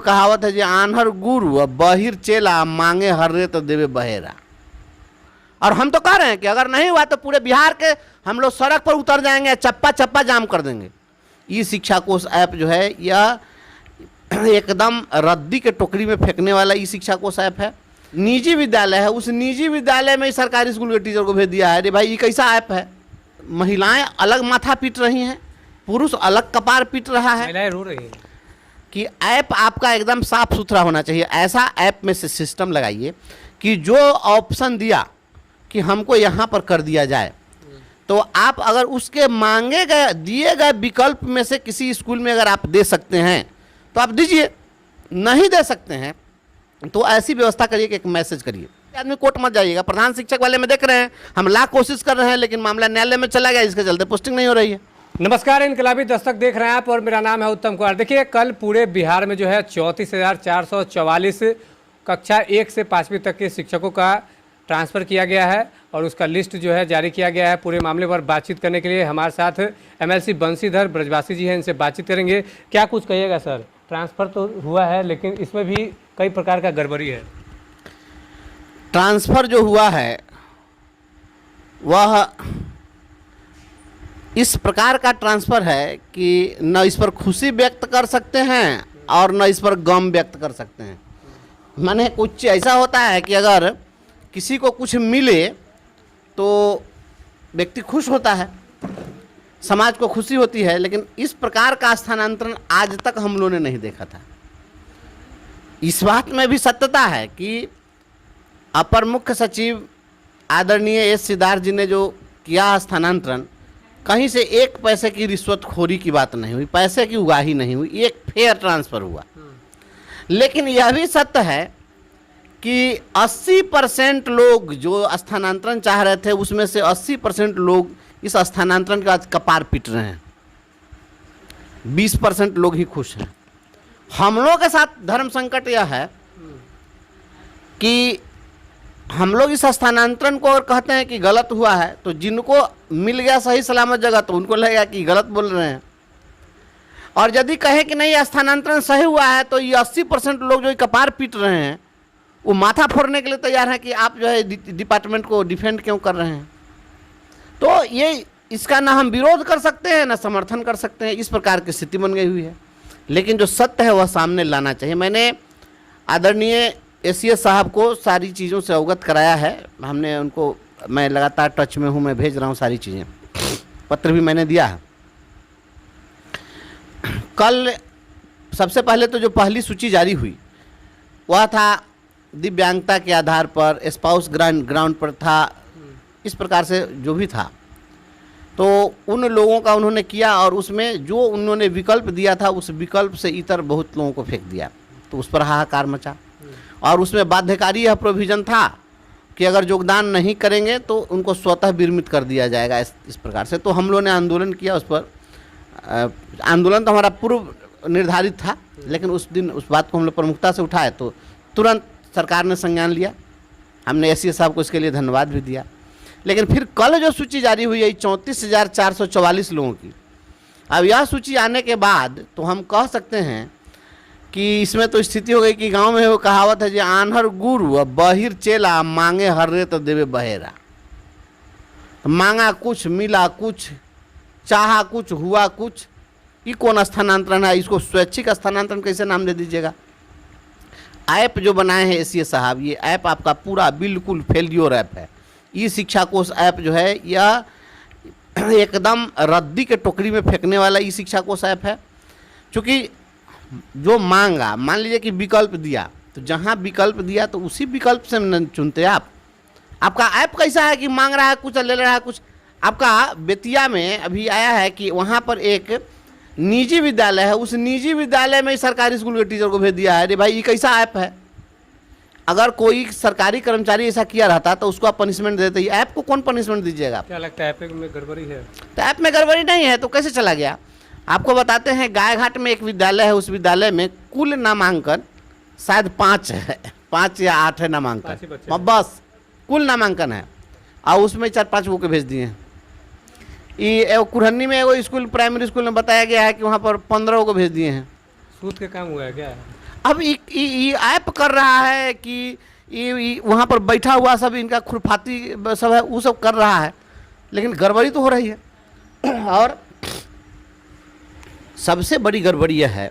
कहावत है जी, आन्हर गुरु बहिर चेला मांगे हर्रे तो देवे बहेरा। और हम तो कह रहे हैं कि अगर नहीं हुआ तो पूरे बिहार के हम लोग सड़क पर उतर जाएंगे, चप्पा चप्पा जाम कर देंगे। ई शिक्षा कोष ऐप जो है यह एकदम रद्दी के टोकरी में फेंकने वाला ई शिक्षा कोष ऐप है। निजी विद्यालय है, उस निजी विद्यालय में सरकारी स्कूल के टीचर को भेज दिया है। अरे भाई ये कैसा ऐप है? महिलाएं अलग माथा पीट रही हैं, पुरुष अलग कपार पीट रहा है। महिलाएं रो रही हैं कि ऐप आपका एकदम साफ सुथरा होना चाहिए। ऐसा ऐप में से सिस्टम लगाइए कि जो ऑप्शन दिया कि हमको यहाँ पर कर दिया जाए, तो आप अगर उसके मांगे गए दिए गए विकल्प में से किसी स्कूल में अगर आप दे सकते हैं तो आप दीजिए, नहीं दे सकते हैं तो ऐसी व्यवस्था करिए कि एक मैसेज करिए। आदमी कोर्ट मत जाइएगा। प्रधान शिक्षक वाले में देख रहे हैं, हम लाख कोशिश कर रहे हैं लेकिन मामला न्यायालय में चला गया, इसके चलते पोस्टिंग नहीं हो रही है। नमस्कार, इनकलाबी दस्तक देख रहे हैं आप और मेरा नाम है उत्तम कुमार। देखिए, कल पूरे बिहार में जो है 34,444 कक्षा 1 से 5वीं तक के शिक्षकों का ट्रांसफ़र किया गया है और उसका लिस्ट जो है जारी किया गया है। पूरे मामले पर बातचीत करने के लिए हमारे साथ MLC बंशीधर ब्रजवासी जी हैं, इनसे बातचीत करेंगे। क्या कुछ कहिएगा सर? ट्रांसफ़र तो हुआ है लेकिन इसमें भी कई प्रकार का गड़बड़ी है। ट्रांसफ़र जो हुआ है वह इस प्रकार का ट्रांसफ़र है कि न इस पर खुशी व्यक्त कर सकते हैं और न इस पर गम व्यक्त कर सकते हैं। माने कुछ ऐसा होता है कि अगर किसी को कुछ मिले तो व्यक्ति खुश होता है, समाज को खुशी होती है, लेकिन इस प्रकार का स्थानांतरण आज तक हम लोगों ने नहीं देखा था। इस बात में भी सत्यता है कि अपर मुख्य सचिव आदरणीय एस सिद्धार्थ जी ने जो किया स्थानांतरण, कहीं से एक पैसे की रिश्वतखोरी की बात नहीं हुई, पैसे की उगाही नहीं हुई, एक फेयर ट्रांसफ़र हुआ। लेकिन यह भी सत्य है कि 80% लोग जो स्थानांतरण चाह रहे थे उसमें से 80% लोग इस स्थानांतरण के बाद कपार पीट रहे हैं, 20% लोग ही खुश हैं। हम लोगों के साथ धर्म संकट यह है कि हम लोग इस स्थानांतरण को और कहते हैं कि गलत हुआ है, तो जिनको मिल गया सही सलामत जगह तो उनको लगेगा कि गलत बोल रहे हैं, और यदि कहें कि नहीं स्थानांतरण सही हुआ है तो ये 80% लोग जो कपार पीट रहे हैं वो माथा फोड़ने के लिए तैयार है कि आप जो है डिपार्टमेंट को डिफेंड क्यों कर रहे हैं। तो ये इसका ना हम विरोध कर सकते हैं ना समर्थन कर सकते हैं, इस प्रकार की स्थिति बन गई हुई है। लेकिन जो सत्य है वह सामने लाना चाहिए। मैंने आदरणीय ACS साहब को सारी चीज़ों से अवगत कराया है, हमने उनको, मैं लगातार टच में हूँ, मैं भेज रहा हूँ सारी चीज़ें, पत्र भी मैंने दिया है। कल सबसे पहले तो जो पहली सूची जारी हुई वह था दिव्यांगता के आधार पर, स्पाउस ग्राउंड पर था, इस प्रकार से जो भी था, तो उन लोगों का उन्होंने किया और उसमें जो उन्होंने विकल्प दिया था उस विकल्प से इतर बहुत लोगों को फेंक दिया, तो उस पर हाहाकार मचा। और उसमें बाध्यकारी यह प्रोविज़न था कि अगर योगदान नहीं करेंगे तो उनको स्वतः विरमित कर दिया जाएगा, इस प्रकार से। तो हम लोगों ने आंदोलन किया उस पर। आंदोलन तो हमारा पूर्व निर्धारित था, लेकिन उस दिन उस बात को हम लोग प्रमुखता से उठाए तो तुरंत सरकार ने संज्ञान लिया। हमने ACS साहब को इसके लिए धन्यवाद भी दिया। लेकिन फिर कल जो सूची जारी हुई है 34,444 लोगों की, अब यह सूची आने के बाद तो हम कह सकते हैं कि इसमें तो स्थिति हो गई कि गांव में वो कहावत है जी, आन्हर गुरु बहिर चेला मांगे हर्रे तो देवे बहेरा। मांगा कुछ, मिला कुछ, चाहा कुछ, हुआ कुछ। ये कौन स्थानांतरण है? इसको स्वैच्छिक स्थानांतरण कैसे नाम दे दीजिएगा? ऐप जो बनाए हैं ACS साहब, ये ऐप आपका पूरा बिल्कुल फेल्योर ऐप है। ये शिक्षा कोष ऐप जो है यह एकदम रद्दी के टोकरी में फेंकने वाला ये शिक्षा कोष ऐप है। क्योंकि जो मांगा, मान लीजिए कि विकल्प दिया, तो जहाँ विकल्प दिया तो उसी विकल्प से न चुनते आप। आपका ऐप कैसा है कि मांग रहा है कुछ और ले रहा है कुछ। आपका बेतिया में अभी आया है कि वहाँ पर एक निजी विद्यालय है, उस निजी विद्यालय में सरकारी स्कूल के टीचर को भेज दिया है। अरे भाई ये कैसा ऐप है? अगर कोई सरकारी कर्मचारी ऐसा किया रहता तो उसको आप पनिशमेंट देते, ही ऐप को कौन पनिशमेंट दीजिएगा? क्या लगता है ऐप में गड़बड़ी है? तो ऐप में गड़बड़ी नहीं है तो कैसे चला गया? आपको बताते हैं, गायघाट में एक विद्यालय है, उस विद्यालय में कुल नामांकन शायद 5 है, 5 या 8 है नामांकन, बस कुल नामांकन है, और उसमें 4-5 वो के भेज दिए हैं। ये कुरहनी में एगो स्कूल, प्राइमरी स्कूल में बताया गया है कि वहाँ पर 15 को भेज दिए हैं। सूद के काम हुआ है क्या? अब ये ऐप कर रहा है कि ये वहाँ पर बैठा हुआ सब इनका खुरफाती सब है, वो सब कर रहा है, लेकिन गड़बड़ी तो हो रही है। और सबसे बड़ी गड़बड़ी यह है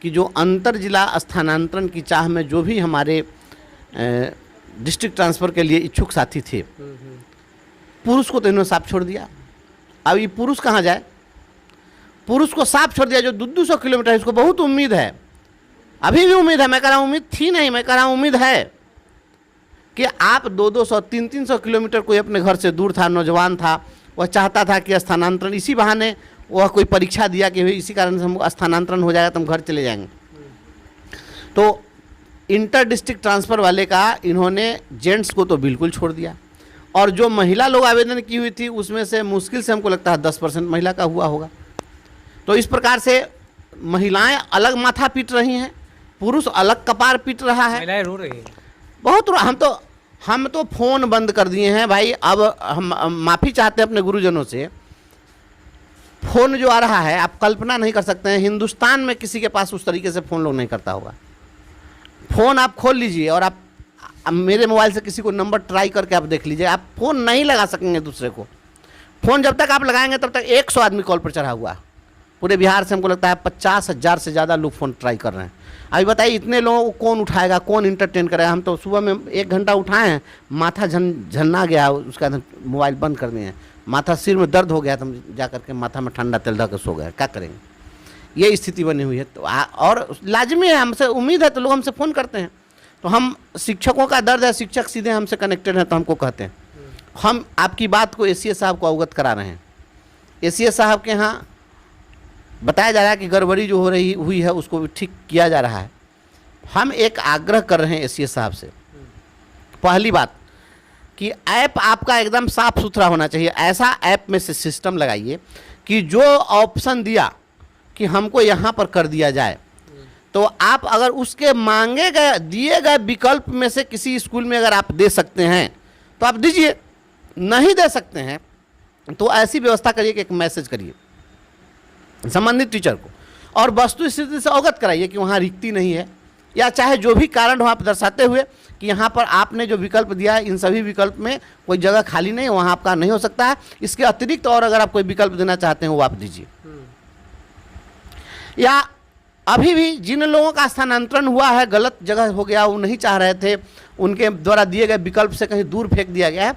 कि जो अंतर जिला स्थानांतरण की चाह में जो भी हमारे डिस्ट्रिक्ट ट्रांसफ़र के लिए इच्छुक साथी थे, पुरुष को तो इन्होंने साफ छोड़ दिया। अब ये पुरुष कहाँ जाए? पुरुष को साफ छोड़ दिया जो 200 किलोमीटर, इसको बहुत उम्मीद है, अभी भी उम्मीद है, मैं कह रहा हूँ उम्मीद थी नहीं, मैं कह रहा हूँ उम्मीद है कि आप 200, 300 किलोमीटर कोई अपने घर से दूर था, नौजवान था, वह चाहता था कि स्थानांतरण, इसी बहाने वह कोई परीक्षा दिया कि भाई इसी कारण से हम स्थानांतरण हो जाएगा तो हम घर चले जाएंगे। तो इंटर डिस्ट्रिक्ट ट्रांसफ़र वाले का इन्होंने जेंट्स को तो बिल्कुल छोड़ दिया, और जो महिला लोग आवेदन की हुई थी उसमें से मुश्किल से हमको लगता है 10% महिला का हुआ होगा। तो इस प्रकार से महिलाएं अलग माथा पीट रही हैं, पुरुष अलग कपार पीट रहा है, महिलाएं रो रही हैं, बहुत हम तो फ़ोन बंद कर दिए हैं भाई। अब हम माफ़ी चाहते हैं अपने गुरुजनों से। फ़ोन जो आ रहा है आप कल्पना नहीं कर सकते हैं, हिंदुस्तान में किसी के पास उस तरीके से फ़ोन लोग नहीं करता होगा। फ़ोन आप खोल लीजिए और आप मेरे मोबाइल से किसी को नंबर ट्राई करके आप देख लीजिए, आप फ़ोन नहीं लगा सकेंगे दूसरे को। फ़ोन जब तक आप लगाएंगे तब तक 100 आदमी कॉल पर चढ़ा हुआ। पूरे बिहार से हमको लगता है 50,000 से ज़्यादा लोग फ़ोन ट्राई कर रहे हैं। अभी बताइए इतने लोगों को कौन उठाएगा, कौन इंटरटेन करेगा? हम तो सुबह में 1 घंटा उठाए हैं, माथा झन्ना गया, उसका मोबाइल बंद कर दिए हैं, माथा सिर में दर्द हो गया, तो हम जा करके माथा में ठंडा तेल धर के सो गए। क्या करेंगे? ये स्थिति बनी हुई है। तो और लाजमी है, हमसे उम्मीद है तो लोग हमसे फ़ोन करते हैं। तो हम शिक्षकों का दर्द है, शिक्षक सीधे हमसे कनेक्टेड हैं तो हमको कहते हैं। हम आपकी बात को एसीएस साहब को अवगत करा रहे हैं। एसीएस साहब के यहाँ बताया जा रहा है कि गड़बड़ी जो हुई है उसको भी ठीक किया जा रहा है। हम एक आग्रह कर रहे हैं एसीएस साहब से, पहली बात कि ऐप आपका एकदम साफ सुथरा होना चाहिए। ऐसा ऐप में से सिस्टम लगाइए कि जो ऑप्शन दिया कि हमको यहाँ पर कर दिया जाए, तो आप अगर उसके मांगे गए दिए गए विकल्प में से किसी स्कूल में अगर आप दे सकते हैं तो आप दीजिए, नहीं दे सकते हैं तो ऐसी व्यवस्था करिए कि एक मैसेज करिए संबंधित टीचर को और वस्तु स्थिति से अवगत कराइए कि वहाँ रिक्ति नहीं है, या चाहे जो भी कारण हो आप दर्शाते हुए कि यहाँ पर आपने जो विकल्प दिया है इन सभी विकल्प में कोई जगह खाली नहीं है, वहाँ आपका नहीं हो सकता है। इसके अतिरिक्त और अगर आप कोई विकल्प देना चाहते हैं वो आप दीजिए। या अभी भी जिन लोगों का स्थानांतरण हुआ है, गलत जगह हो गया, वो नहीं चाह रहे थे, उनके द्वारा दिए गए विकल्प से कहीं दूर फेंक दिया गया है,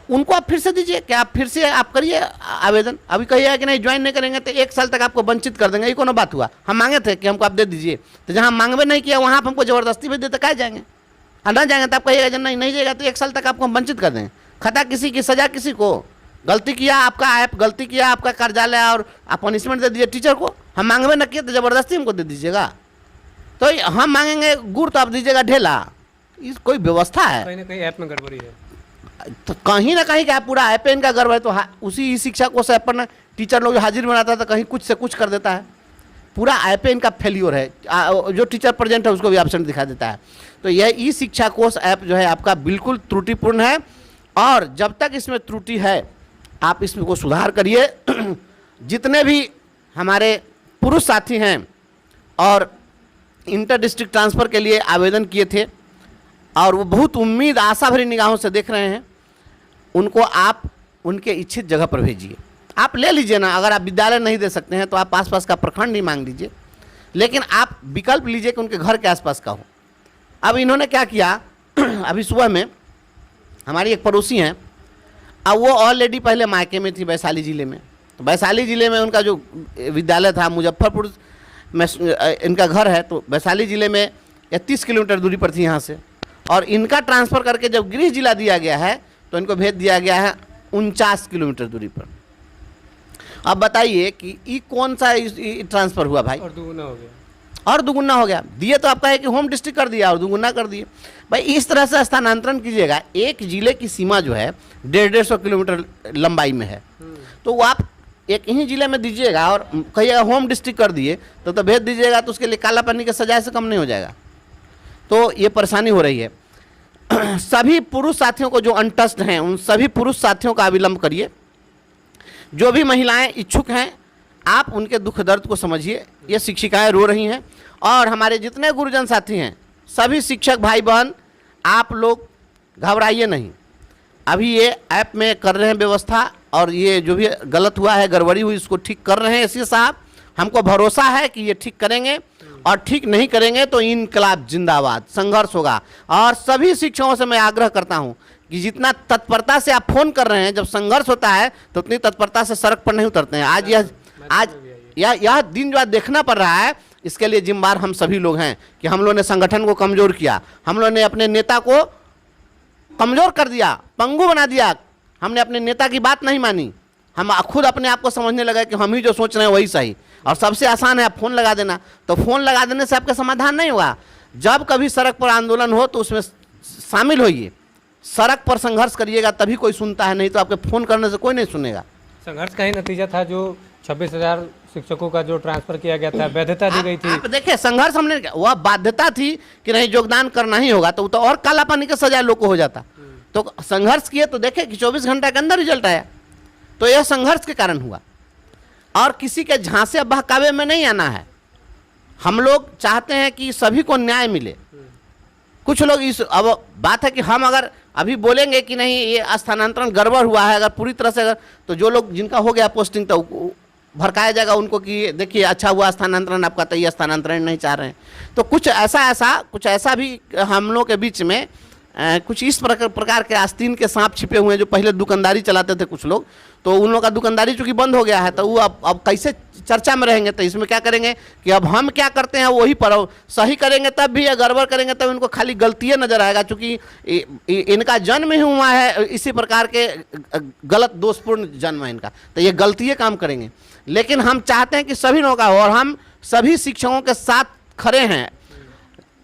उनको आप फिर से दीजिए। क्या आप फिर से आप करिए आवेदन। अभी कहिए कि नहीं ज्वाइन नहीं करेंगे तो 1 साल तक आपको वंचित कर देंगे, ये कौन बात हुआ? हम मांगे थे कि हमको आप दे दीजिए, तो जहाँ मांगवे नहीं किया वहाँ आप हमको ज़बरदस्ती भेज देते, कहाँ जाएंगे? ना जाएंगे तो आप कहिएगा नहीं जाएगा तो 1 साल तक आपको हम वंचित कर देंगे। खता किसी की, सजा किसी को। गलती किया आपका ऐप, गलती किया आपका कार्यालय और आप पनिशमेंट दे दीजिए टीचर को। हम मांगवे न किए तो ज़बरदस्ती हमको दे दीजिएगा। तो हम मांगेंगे गुड़ तो आप दीजिएगा ढेला। इस कोई व्यवस्था है? कहीं ना कहीं ऐप में गड़बड़ी है। तो कहीं ना कहीं क्या पूरा ऐप इनका गर्व है। तो उसी शिक्षकों से अपन टीचर लोग हाजिर बनाता था, कहीं कुछ से कुछ कर देता है। पूरा ऐप इनका फेल्योर है। जो टीचर प्रेजेंट है उसको भी एब्सेंट दिखा देता है। तो यह ई शिक्षा कोष ऐप जो है आपका बिल्कुल त्रुटिपूर्ण है, और जब तक इसमें त्रुटि है आप इसमें को सुधार करिए। जितने भी हमारे पुरुष साथी हैं और इंटर डिस्ट्रिक्ट ट्रांसफ़र के लिए आवेदन किए थे और वो बहुत उम्मीद आशा भरी निगाहों से देख रहे हैं, उनको आप उनके इच्छित जगह पर भेजिए। आप ले लीजिए ना, अगर आप विद्यालय नहीं दे सकते हैं तो आप आसपास का प्रखंड ही मांग लीजिए, लेकिन आप विकल्प लीजिए कि उनके घर के आसपास का हो। अब इन्होंने क्या किया, अभी सुबह में हमारी एक पड़ोसी हैं, अब वो ऑलरेडी पहले मायके में थी वैशाली ज़िले में। तो वैशाली ज़िले में उनका जो विद्यालय था, मुजफ्फरपुर में इनका घर है, तो वैशाली ज़िले में 30 किलोमीटर दूरी पर थी यहाँ से। और इनका ट्रांसफ़र करके जब गृह जिला दिया गया है तो इनको भेज दिया गया है 49 किलोमीटर दूरी पर। अब बताइए कि ये कौन सा ट्रांसफ़र हुआ भाई? और दुगुना हो गया। और दुगुना हो गया। दिए तो आपका है कि होम डिस्ट्रिक्ट कर दिया और दुगुना कर दिए। भाई इस तरह से स्थानांतरण कीजिएगा। एक जिले की सीमा जो है 150 किलोमीटर लंबाई में है, तो वो आप एक ही जिले में दीजिएगा और कहिएगा होम डिस्ट्रिक्ट कर दिए तो भेज दीजिएगा, तो उसके लिए काला पानी के सजाए से कम नहीं हो जाएगा। तो ये परेशानी हो रही है। सभी पुरुष साथियों को जो अनटच्ड हैं उन सभी पुरुष साथियों का अविलंब करिए। जो भी महिलाएं इच्छुक हैं आप उनके दुख दर्द को समझिए। ये शिक्षिकाएं रो रही हैं और हमारे जितने गुरुजन साथी हैं, सभी शिक्षक भाई बहन, आप लोग घबराइए नहीं। अभी ये ऐप में कर रहे हैं व्यवस्था, और ये जो भी गलत हुआ है, गड़बड़ी हुई, इसको ठीक कर रहे हैं एसपी साहब। हमको भरोसा है कि ये ठीक करेंगे, और ठीक नहीं करेंगे तो इनकलाब जिंदाबाद, संघर्ष होगा। और सभी शिक्षकों से मैं आग्रह करता हूं कि जितना तत्परता से आप फोन कर रहे हैं, जब संघर्ष होता है तो उतनी तत्परता से सड़क पर नहीं उतरते हैं। आज यह दिन जो आज देखना पड़ रहा है, इसके लिए जिम्मेदार हम सभी लोग हैं कि हम लोगों ने संगठन को कमजोर किया, हम लोगों ने अपने नेता को कमजोर कर दिया, पंगु बना दिया। हमने अपने नेता की बात नहीं मानी, हम खुद अपने आप को समझने लगे कि हम ही जो सोच रहे हैं वही सही। और सबसे आसान है आप फ़ोन लगा देना, तो फ़ोन लगा देने से आपका समाधान नहीं होगा। जब कभी सड़क पर आंदोलन हो तो उसमें शामिल होइए, सड़क पर संघर्ष करिएगा, तभी कोई सुनता है, नहीं तो आपके फ़ोन करने से कोई नहीं सुनेगा। संघर्ष का ही नतीजा था जो 26,000 शिक्षकों का जो ट्रांसफर किया गया था, वैधता दी गई थी। आप देखिए, संघर्ष हमने, वह बाध्यता थी कि नहीं योगदान करना ही होगा, तो और काला पानी का सजा लोग को हो जाता। तो संघर्ष किए तो देखे कि 24 घंटे के अंदर रिजल्ट आया। तो यह संघर्ष के कारण हुआ, और किसी के झांसे बहकावे में नहीं आना है। हम लोग चाहते हैं कि सभी को न्याय मिले। कुछ लोग इस, अब बात है कि हम अगर अभी बोलेंगे कि नहीं ये स्थानांतरण गड़बड़ हुआ है, अगर पूरी तरह से, अगर तो जो लोग जिनका हो गया पोस्टिंग, तो भड़काया जाएगा उनको कि देखिए अच्छा हुआ स्थानांतरण आपका, तो ये स्थानांतरण नहीं चाह रहे हैं। तो कुछ ऐसा भी हम लोग के बीच में कुछ इस प्रकार के आस्तीन के सांप छिपे हुए हैं, जो पहले दुकानदारी चलाते थे कुछ लोग, तो उन लोगों का दुकानदारी चूंकि बंद हो गया है, तो वो अब कैसे चर्चा में रहेंगे। तो इसमें क्या करेंगे कि अब हम क्या करते हैं वही पर सही करेंगे तब भी, या गड़बड़ करेंगे तब इनको खाली गलतियाँ नजर आएगा, क्योंकि इनका जन्म ही हुआ है इसी प्रकार के गलत दोषपूर्ण जन्म है इनका, तो ये गलतियाँ काम करेंगे। लेकिन हम चाहते हैं कि सभी लोगों का हो, और हम सभी शिक्षकों के साथ खड़े हैं।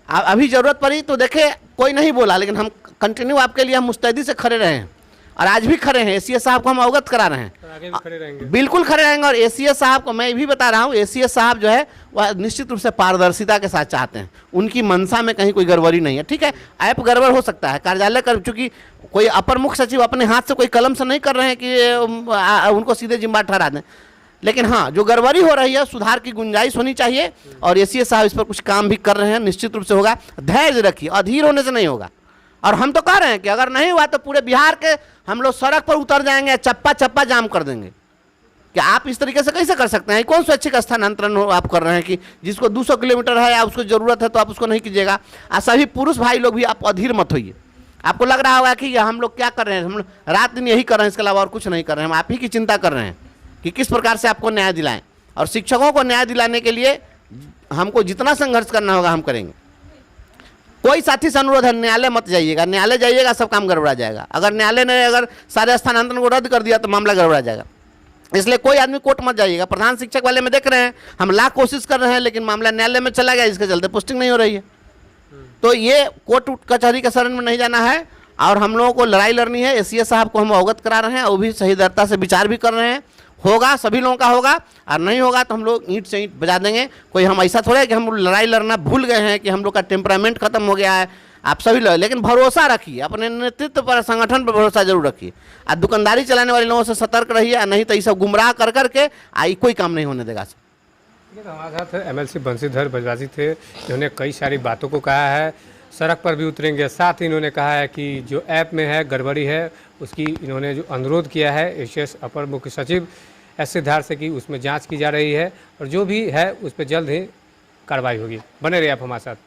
अभी ज़रूरत पड़ी तो देखे कोई नहीं बोला, लेकिन हम कंटिन्यू आपके लिए हम मुस्तैदी से खड़े रहे हैं, और आज भी खड़े हैं। एसीएस साहब को हम अवगत करा रहे हैं, आगे भी खड़े रहेंगे, बिल्कुल खड़े रहेंगे। और एसीएस साहब को मैं भी बता रहा हूँ, एसीएस साहब जो है वह निश्चित रूप से पारदर्शिता के साथ चाहते हैं। उनकी मंशा में कहीं कोई गड़बड़ी नहीं है। ठीक है, ऐप गड़बड़ हो सकता है, कार्यालय कर, चूंकि कोई अपर मुख्य सचिव अपने हाथ से कोई कलम से नहीं कर रहे हैं कि उनको सीधे जिम्मेदार ठहरा दें, लेकिन हाँ, जो गड़बड़ी हो रही है सुधार की गुंजाइश होनी चाहिए, और एसीएस साहब इस पर कुछ काम भी कर रहे हैं। निश्चित रूप से होगा, धैर्य रखिए, अधीर होने से नहीं होगा। और हम तो कह रहे हैं कि अगर नहीं हुआ तो पूरे बिहार के हम लोग सड़क पर उतर जाएंगे, चप्पा चप्पा जाम कर देंगे। कि आप इस तरीके से कैसे कर सकते हैं? कौन स्वैच्छिक स्थानांतरण आप कर रहे हैं कि जिसको 200 किलोमीटर है या उसको ज़रूरत है तो आप उसको नहीं कीजिएगा। और सभी पुरुष भाई लोग भी आप अधीर मत होइए। आपको लग रहा होगा कि हम लोग क्या कर रहे हैं, हम लोग रात दिन यही कर रहे हैं, इसके अलावा और कुछ नहीं कर रहे हैं। हम आप ही की चिंता कर रहे हैं कि किस प्रकार से आपको न्याय दिलाएं, और शिक्षकों को न्याय दिलाने के लिए हमको जितना संघर्ष करना होगा हम करेंगे। कोई साथी से अनुरोध है, न्यायालय मत जाइएगा। न्यायालय जाइएगा सब काम गड़बड़ा जाएगा। अगर न्यायालय ने अगर सारे स्थानांतरण को रद्द कर दिया तो मामला गड़बड़ा जाएगा। इसलिए कोई आदमी कोर्ट मत जाइएगा। प्रधान शिक्षक वाले में देख रहे हैं, हम लाख कोशिश कर रहे हैं, लेकिन मामला न्यायालय में चला गया, इसके चलते पोस्टिंग नहीं हो रही है। तो ये कोर्ट कचहरी के शरण में नहीं जाना है, और हम लोगों को लड़ाई लड़नी है। एसीएस साहब को हम अवगत करा रहे हैं, वो भी सही दरता से विचार भी कर रहे हैं। होगा, सभी लोगों का होगा, और नहीं होगा तो हम लोग ईंट से ईंट बजा देंगे। कोई हम ऐसा थोड़ा है कि हम लड़ाई लड़ना भूल गए हैं, कि हम लोग का टेम्परामेंट खत्म हो गया है। आप सभी लोग लेकिन भरोसा रखिए, अपने नेतृत्व पर, संगठन पर भरोसा जरूर रखिए। और दुकानदारी चलाने वाले लोगों से सतर्क रहिए, नहीं तो ये सब गुमराह कर करके कोई काम नहीं होने देगा। तो हमारे साथ एमएलसी बंशीधर बजवाजी थे, जिन्होंने कई सारी बातों को कहा है, सड़क पर भी उतरेंगे। साथ ही इन्होंने कहा है कि जो ऐप में है गड़बड़ी है, उसकी इन्होंने जो अनुरोध किया है एसीएस अपर मुख्य सचिव एस सिद्धार्थ से कि उसमें जांच की जा रही है, और जो भी है उस पर जल्द ही कार्रवाई होगी। बने रहिए आप हमारे साथ।